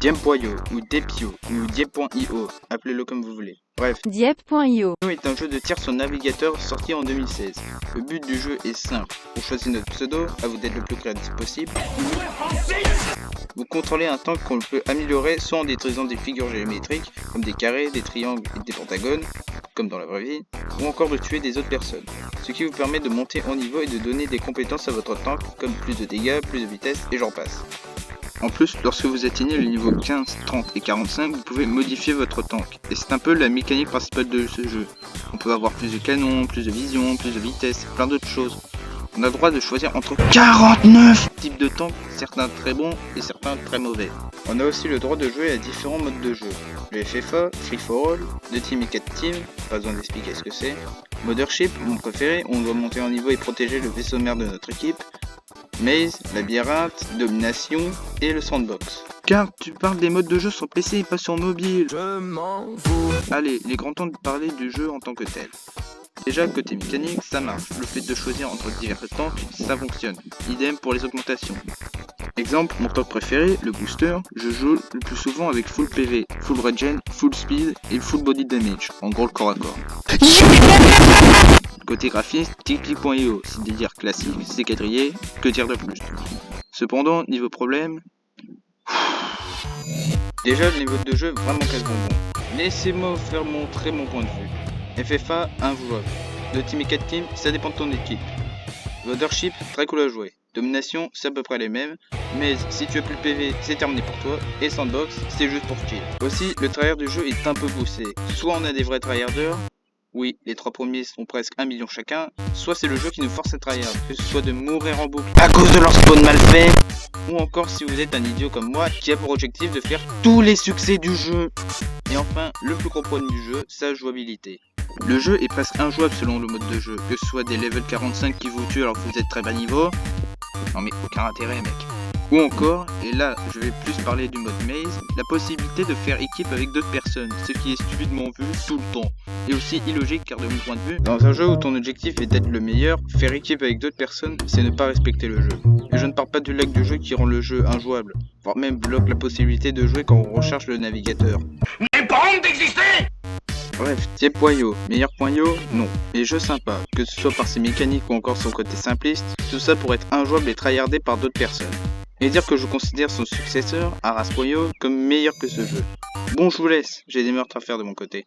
Diep.io ou Diepio ou Diep.io, appelez-le comme vous voulez. Bref, Diep.io est un jeu de tir sur navigateur sorti en 2016. Le but du jeu est simple. Pour choisir notre pseudo, à vous d'être le plus créatif possible. Vous contrôlez un tank qu'on peut améliorer soit en détruisant des figures géométriques comme des carrés, des triangles et des pentagones, comme dans la vraie vie, ou encore de tuer des autres personnes. Ce qui vous permet de monter en niveau et de donner des compétences à votre tank comme plus de dégâts, plus de vitesse et j'en passe. En plus, lorsque vous atteignez le niveau 15, 30 et 45, vous pouvez modifier votre tank. Et c'est un peu la mécanique principale de ce jeu. On peut avoir plus de canons, plus de vision, plus de vitesse et plein d'autres choses. On a le droit de choisir entre 49 types de tanks, certains très bons et certains très mauvais. On a aussi le droit de jouer à différents modes de jeu. Le FFA, Free for All, 2 teams et 4 teams, pas besoin d'expliquer ce que c'est. Mothership, mon préféré, on doit monter en niveau et protéger le vaisseau mère de notre équipe. Maze, labyrinthe, domination et le sandbox. Car tu parles des modes de jeu sur PC et pas sur mobile. Je m'en fous. Allez, il est grand temps de parler du jeu en tant que tel. Déjà, côté mécanique, ça marche. Le fait de choisir entre divers tanks, ça fonctionne. Idem pour les augmentations. Exemple, mon tank préféré, le booster, je joue le plus souvent avec full PV, full regen, full speed et full body damage, en gros le corps à corps. Côté graphisme, Tiki.io, c'est des dires classiques, c'est quadrillé, que dire de plus. Cependant, niveau problème... Déjà, le niveau de jeu vraiment casse-bonbon. Laissez-moi vous faire montrer mon point de vue. FFA, injouable. 2 teams et 4 teams, ça dépend de ton équipe. Mothership, très cool à jouer. Domination, c'est à peu près les mêmes. Mais si tu as plus le PV, c'est terminé pour toi. Et Sandbox, c'est juste pour chill. Aussi, le tryhard du jeu est un peu poussé. Soit on a des vrais tryharders, oui, les 3 premiers sont presque 1 million chacun, soit c'est le jeu qui nous force à tryhard, que ce soit de mourir en boucle à cause de leur spawn mal fait, ou encore si vous êtes un idiot comme moi qui a pour objectif de faire tous les succès du jeu. Et enfin, le plus gros problème du jeu, sa jouabilité. Le jeu est presque injouable selon le mode de jeu, que ce soit des level 45 qui vous tuent alors que vous êtes très bas niveau. Non mais aucun intérêt mec. Ou encore, et là je vais plus parler du mode Maze, la possibilité de faire équipe avec d'autres personnes, ce qui est stupidement vu tout le temps. Et aussi illogique car de mon point de vue, dans un jeu où ton objectif est d'être le meilleur, faire équipe avec d'autres personnes, c'est ne pas respecter le jeu. Et je ne parle pas du lag du jeu qui rend le jeu injouable, voire même bloque la possibilité de jouer quand on recherche le navigateur. N'ai pas honte d'exister. Bref, Diep.io, meilleur.io, non. Les jeux sympas, que ce soit par ses mécaniques ou encore son côté simpliste, tout ça pour être injouable et tryhardé par d'autres personnes. Et dire que je considère son successeur, Arras.io, comme meilleur que ce jeu. Bon, je vous laisse, j'ai des meurtres à faire de mon côté.